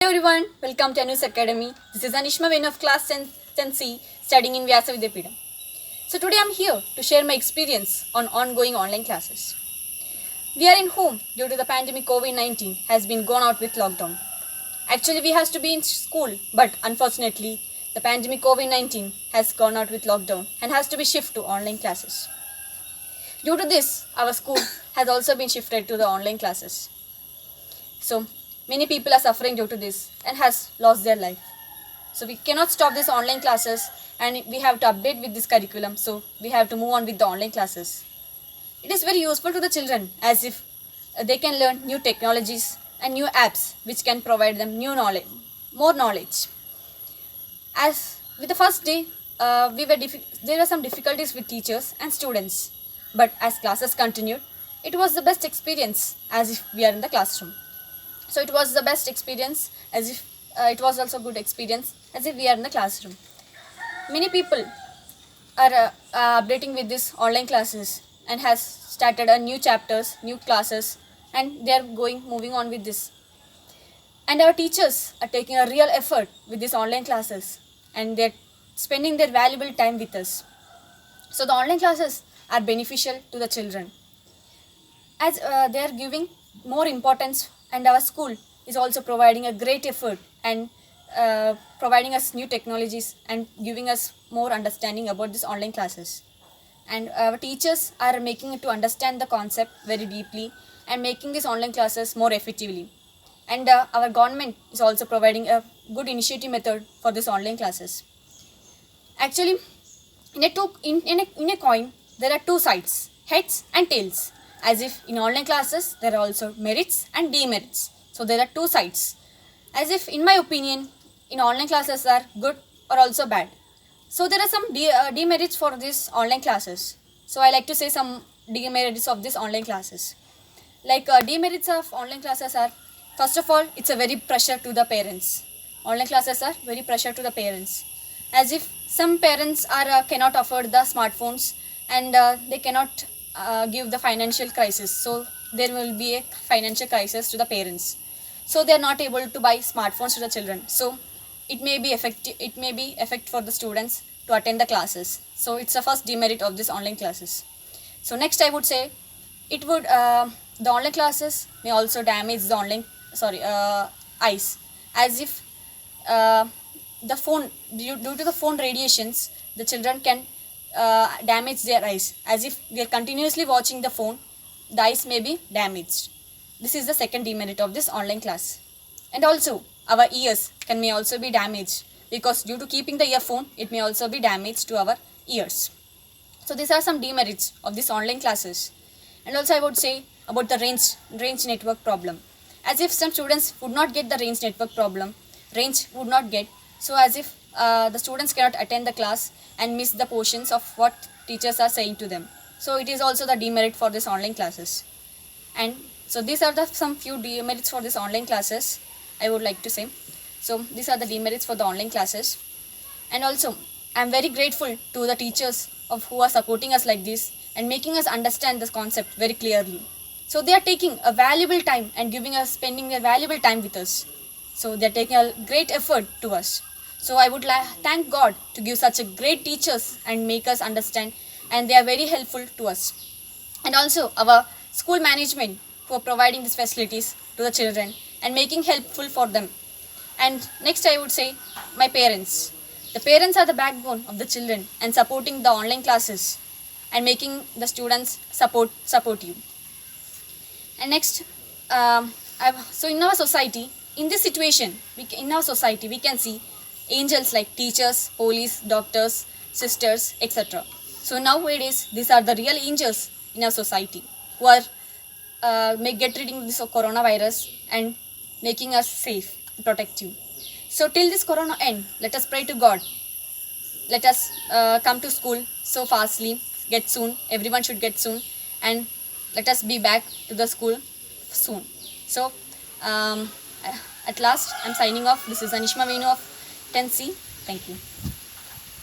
Hello everyone, welcome to Anus Academy. This is Anishma Venu of class 10C studying in Vyasa Vidyapidam. So today I'm here to share my experience on ongoing online classes. We are in home due to the pandemic COVID-19 has been gone out with lockdown. Actually we has to be in school, but unfortunately the pandemic COVID-19 has gone out with lockdown and has to be shifted to online classes. Due to this, our school has also been shifted to the online classes. So many people are suffering due to this and has lost their life. So we cannot stop this online classes and we have to update with this curriculum. So we have to move on with the online classes. It is very useful to the children as if they can learn new technologies and new apps which can provide them new knowledge, more knowledge. As with the first day, there were some difficulties with teachers and students. But as classes continued, it was the best experience as if we are in the classroom. So it was the best experience as if it was also good experience as if we are in the classroom. Many people are updating with this online classes and has started a new chapters, new classes, and they are moving on with this. And our teachers are taking a real effort with these online classes and they're spending their valuable time with us. So the online classes are beneficial to the children as they are giving more importance, and our school is also providing a great effort and providing us new technologies and giving us more understanding about these online classes. And our teachers are making it to understand the concept very deeply and making these online classes more effectively. And our government is also providing a good initiative method for these online classes. Actually, in a coin, there are two sides, heads and tails. As if in online classes, there are also merits and demerits. So there are two sides. As if in my opinion, in online classes are good or also bad. So there are some demerits for these online classes. So I like to say some demerits of these online classes. Like demerits of online classes are, first of all, it's a very pressure to the parents. Online classes are very pressure to the parents. As if some parents are cannot afford the smartphones and they cannot give the financial crisis. So there will be a financial crisis to the parents. So they are not able to buy smartphones to the children. So it may be effect for the students to attend the classes. So it's the first demerit of this online classes. So next I would say it would the online classes may also damage the eyes, as if the phone due to the phone radiations the children can damage their eyes, as if they are continuously watching the phone, the eyes may be damaged. This is the second demerit of this online class. And also our ears may also be damaged, because due to keeping the earphone it may also be damaged to our ears. So these are some demerits of this online classes. And also I would say about the range network problem, as if some students would not get the range would not get, so as if the students cannot attend the class and miss the portions of what teachers are saying to them. So it is also the demerit for this online classes. And so these are some few demerits for this online classes I would like to say. So these are the demerits for the online classes. And also I am very grateful to the teachers of who are supporting us like this and making us understand this concept very clearly. So they are taking a valuable time and spending their valuable time with us. So they are taking a great effort to us. So I would thank God to give such a great teachers and make us understand, and they are very helpful to us. And also our school management for providing these facilities to the children and making helpful for them. And next I would say my parents. The parents are the backbone of the children and supporting the online classes and making the students support you. And next, so in our society, in this situation, we can see angels like teachers, police, doctors, sisters, etc. So nowadays, these are the real angels in our society who are get rid of this coronavirus and making us safe, protect you. So till this corona end, let us pray to God. Let us come to school so fastly, get soon. Everyone should get soon, and let us be back to the school soon. So at last, I'm signing off. This is Anishma Venu of 10C. Thank you.